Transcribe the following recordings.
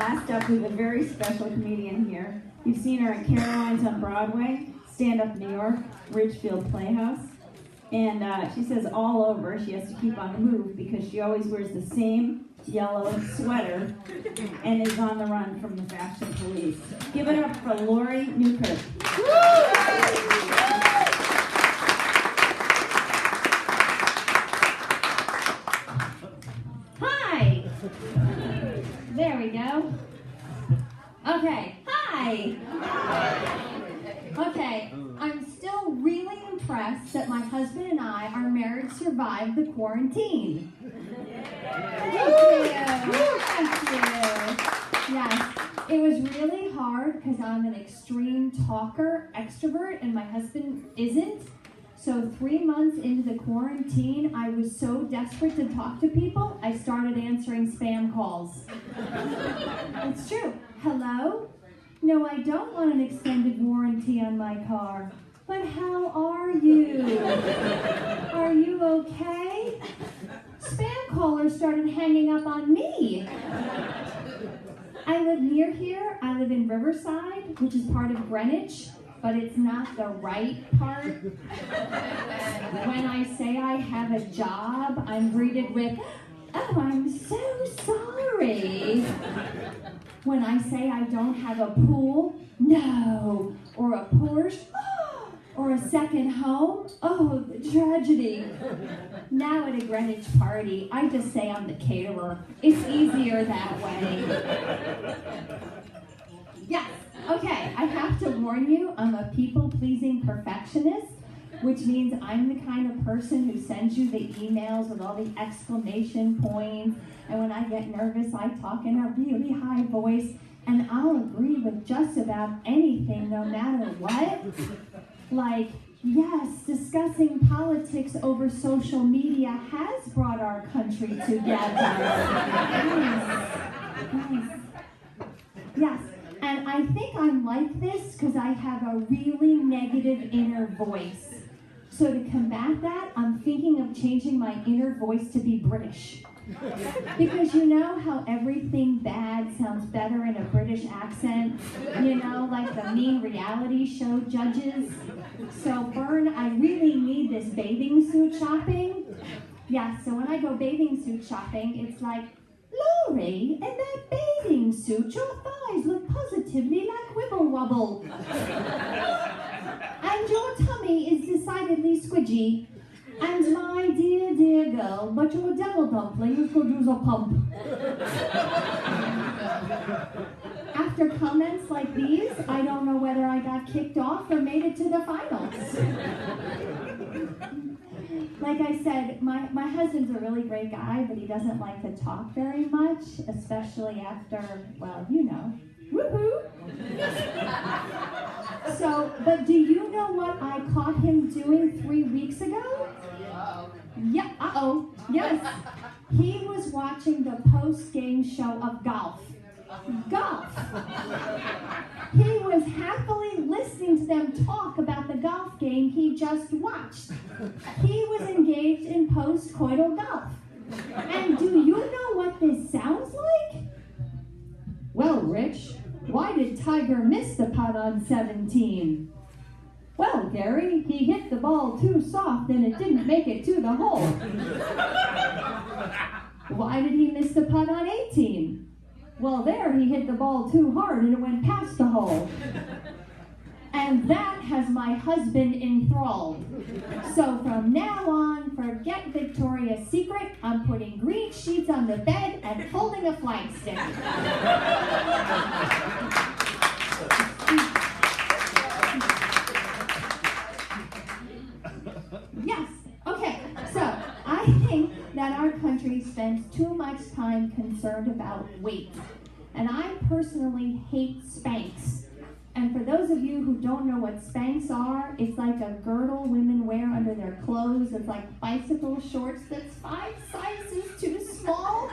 last up, we have a very special comedian here. You've seen her at Caroline's on Broadway, Stand Up New York, Ridgefield Playhouse. And she says all over she has to keep on the move because she always wears the same yellow sweater and is on the run from the fashion police. Give it up for Laurie Newkirk. Hi! There we go. Okay, hi! Okay, I'm still really impressed that my husband and I, our marriage, survived the quarantine. Thank you. Yes, it was really hard because I'm an extreme talker, extrovert, and my husband isn't. So 3 months into the quarantine, I was so desperate to talk to people, I started answering spam calls. It's true. Hello? No, I don't want an extended warranty on my car. But how are you? Are you okay? Spam callers started hanging up on me. I live near here. I live in Riverside, which is part of Greenwich, but it's not the right part. When I say I have a job, I'm greeted with, "Oh, I'm so sorry." When I say I don't have a pool, no, or a Porsche, or a second home, oh, the tragedy. Now at a Greenwich party, I just say I'm the caterer. It's easier that way. Yes, okay, I have to warn you, I'm a people-pleasing perfectionist, which means I'm the kind of person who sends you the emails with all the exclamation points, and when I get nervous, I talk in a really high voice, and I'll agree with just about anything, no matter what. Like, yes, discussing politics over social media has brought our country together. Yes. And I think I'm like this because I have a really negative inner voice. So to combat that, I'm thinking of changing my inner voice to be British. Because you know how everything bad sounds better in a British accent? You know, like the mean reality show judges? So, Bern, I really need this bathing suit shopping. Yeah, so when I go bathing suit shopping, it's like, Laurie, in that bathing suit, your thighs look positively like wibble wobble. And your tummy is decidedly squidgy. And my dear, dear girl, but your devil dumplings could use a pump. After comments like these, I don't know whether I got kicked off or made it to the finals. Like I said, my husband's a really great guy, but he doesn't like to talk very much, especially after, well, you know, woohoo! So, but do you know what I caught him doing 3 weeks ago? Yeah, yes. He was watching the post-game show of golf. Golf. He was happily listening to them talk about the golf game he just watched. He was engaged in post-coital golf. And do you know what this sounds like? Well, Rich, why did Tiger miss the putt on 17? Well, Gary, he hit the ball too soft and it didn't make it to the hole. Why did he miss the putt on 18? Well, there he hit the ball too hard and it went past the hole. And that has my husband enthralled. So from now on, forget Victoria's Secret. I'm putting green sheets on the bed and holding a flagstick. Yes, okay, so I think that our country spends too much time concerned about weight. And I personally hate Spanx. And for those of you who don't know what Spanx are, it's like a girdle women wear under their clothes. It's like bicycle shorts that's 5 sizes too small.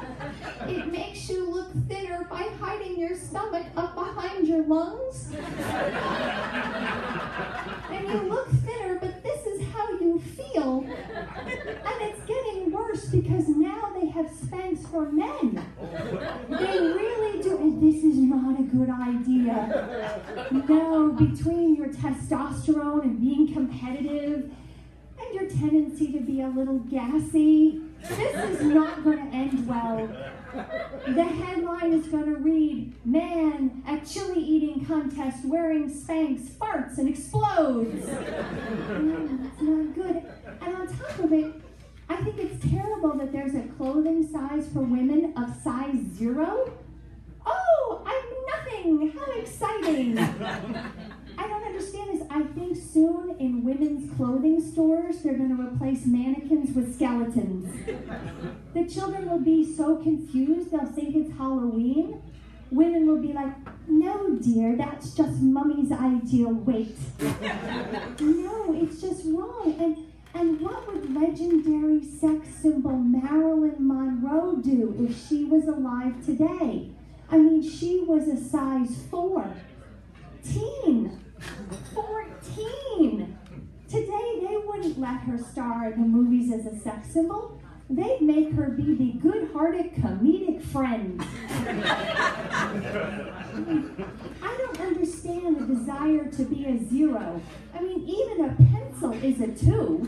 It makes you look thinner by hiding your stomach up behind your lungs. And you look thinner, but this is how you feel. And it's getting worse because now they have Spanx for men. They really do. And this is is not a good idea. No, between your testosterone and being competitive and your tendency to be a little gassy, this is not going to end well. The headline is going to read, "Man at chili eating contest wearing Spanx farts and explodes." That's not good. And on top of it, I think it's terrible that there's a clothing size for women of size 0. Oh, I'm nothing. How exciting. I don't understand this. I think soon in women's clothing stores, they're going to replace mannequins with skeletons. The children will be so confused, they'll think it's Halloween. Women will be like, "No, dear, that's just Mummy's ideal weight." No, it's just wrong. And what would legendary sex symbol Marilyn Monroe do if she was alive today? I mean, she was a size 14. Today, they wouldn't let her star in the movies as a sex symbol. They'd make her be the good-hearted comedic friend. I don't understand the desire to be a 0. I mean, even a pencil is a 2.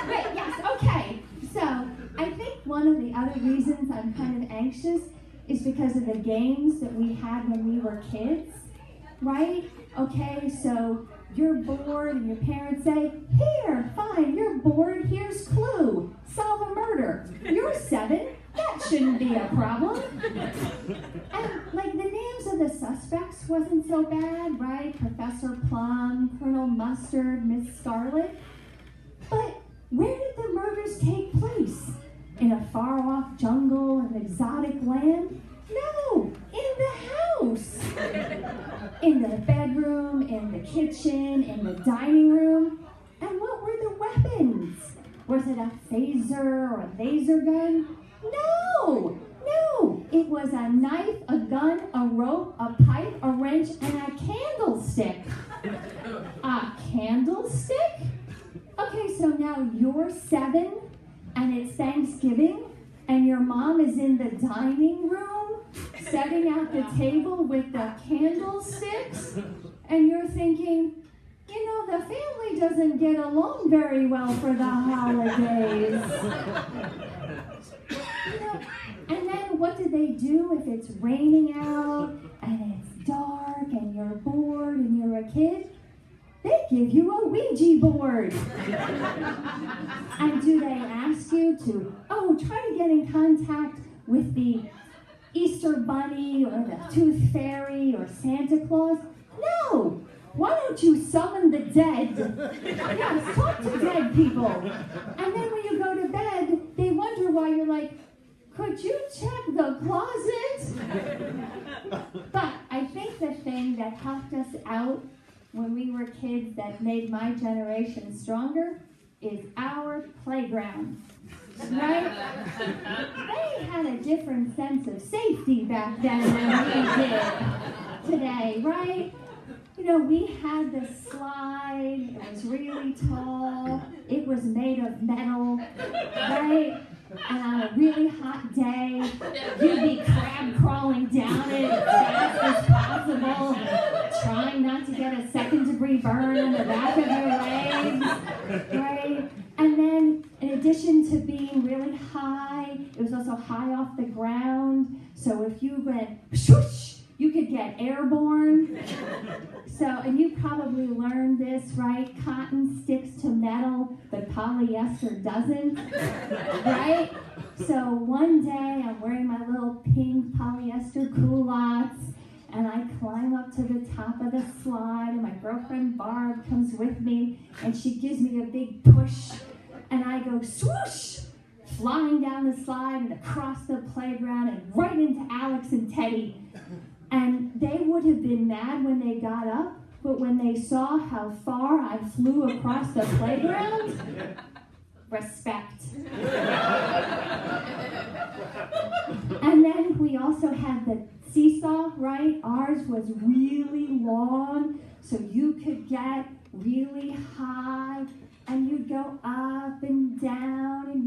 Right, yes, okay. So, I think one of the other reasons I'm kind of anxious is because of the games that we had when we were kids, right? Okay, so you're bored and your parents say, "Here, fine, you're bored, here's Clue, solve a murder. You're 7, that shouldn't be a problem." And like the names of the suspects wasn't so bad, right? Professor Plum, Colonel Mustard, Miss Scarlet. But where did the murders take place? In a far-off jungle, an exotic land? No, in the house. In the bedroom, in the kitchen, in the dining room. And what were the weapons? Was it a phaser or a laser gun? No, it was a knife, a gun, a rope, a pipe, a wrench, and a candlestick. A candlestick? Okay, so now you're 7 and it's Thanksgiving and your mom is in the dining room setting out the table with the candlesticks and you're thinking, you know, the family doesn't get along very well for the holidays. You know, and then what do they do if it's raining out and it's dark and you're bored and you're a kid? They give you a Ouija board. And do they ask you to, try to get in contact with the Easter Bunny or the Tooth Fairy or Santa Claus? No. Why don't you summon the dead? Yes, talk to dead people. And then when you go to bed, they wonder why you're like, could you check the closet? But I think the thing that helped us out when we were kids that made my generation stronger is our playground, right? They had a different sense of safety back then than we did today, right? You know, we had this slide, it was really tall, it was made of metal, right? And on a really hot day, you'd be crab crawling down it as fast as possible, trying not to get a second-degree burn on the back of your legs, right? And then, in addition to being really high, it was also high off the ground, so if you went swoosh, you could get airborne. So, and you probably learned this, right? Cotton sticks to metal, but polyester doesn't, right? So one day I'm wearing my little pink polyester culottes, and I climb up to the top of the slide, and my girlfriend Barb comes with me, and she gives me a big push, and I go swoosh, flying down the slide and across the playground and right into Alex and Teddy. And they would have been mad when they got up, but when they saw how far I flew across the playground, respect. And then we also had the seesaw, right? Ours was really long, so you could get really high, and you'd go up and down, and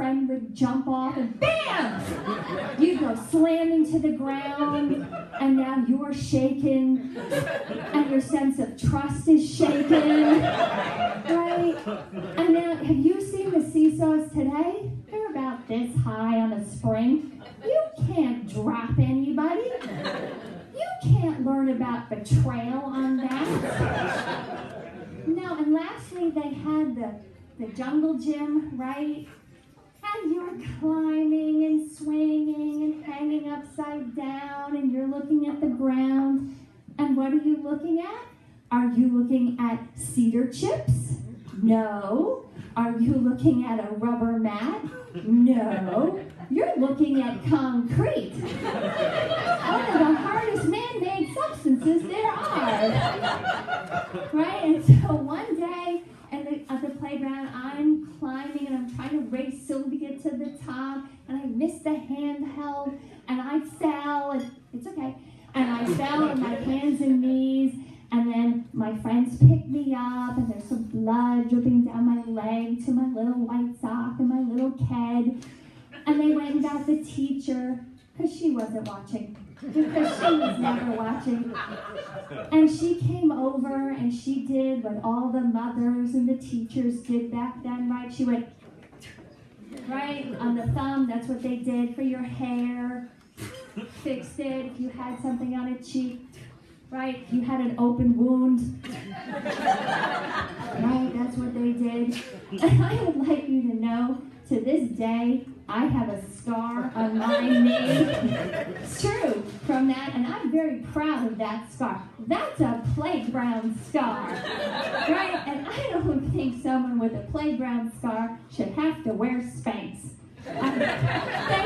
friend would jump off and BAM! You'd go slamming to the ground, and now you're shaken, and your sense of trust is shaken, right? And now, have you seen the seesaws today? They're about this high on a spring. You can't drop anybody. You can't learn about betrayal on that. No, and lastly, they had the jungle gym, right? And you're climbing and swinging and hanging upside down, and you're looking at the ground. And what are you looking at? Are you looking at cedar chips? No. Are you looking at a rubber mat? No. You're looking at concrete. One of the hardest man-made substances there are. Right? And so one day at the playground, I'm climbing and I'm trying to race so to get to the top, and I missed the handheld, and I fell, and it's okay. And I fell on my hands and knees, and then my friends picked me up, and there's some blood dripping down my leg to my little white sock and my little kid. And they went and got the teacher, because she wasn't watching. Because she was never watching. And she came over and she did what all the mothers and the teachers did back then, right? She went, right, on the thumb, that's what they did for your hair. Fixed it if you had something on a cheek, right? If you had an open wound. Right, that's what they did. And I would like you to know, to this day, I have a scar on my knee. It's true, from that, and I'm very proud of that scar. That's a playground scar, right? And I don't think someone with a playground scar should have to wear Spanx. That